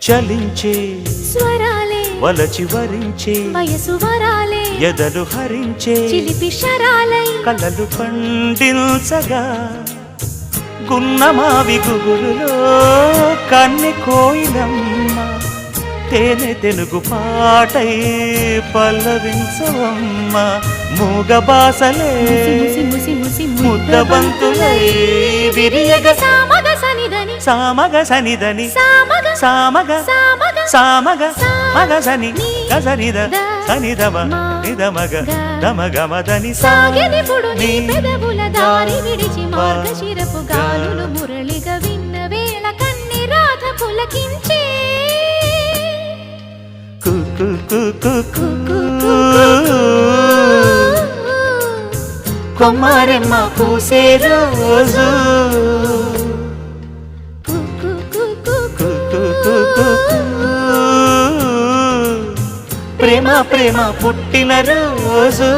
చలించే స్వరాలే వలచి వరించే వయసు వరాలే ఎదలు హరించే చిలిపి శరాలై కలలు పండించగా గున్నమావి గుగులులో కన్నె కోయిలమ్మ తేనె తెలుగు పాటై పల్లవించవమ్మ మూగ బాసలే ముద్దబంతులై విరియగ సామగ సనిదని సామగ సనిదని సామగ సామగ సామగ సామగ మగ సని గసనిద సనిదమ నిదమగ దమగమదని సాగెనిపుడు నీ పెదవుల దారి విడిచి మార్గశిరపు గాలులు మురళిగా విన్న వేళ కన్ని రాధ పులకించే కొమ్మారెమ్మ పూసే రోజు ప్రేమ ప్రేమ పుట్టిన రోజు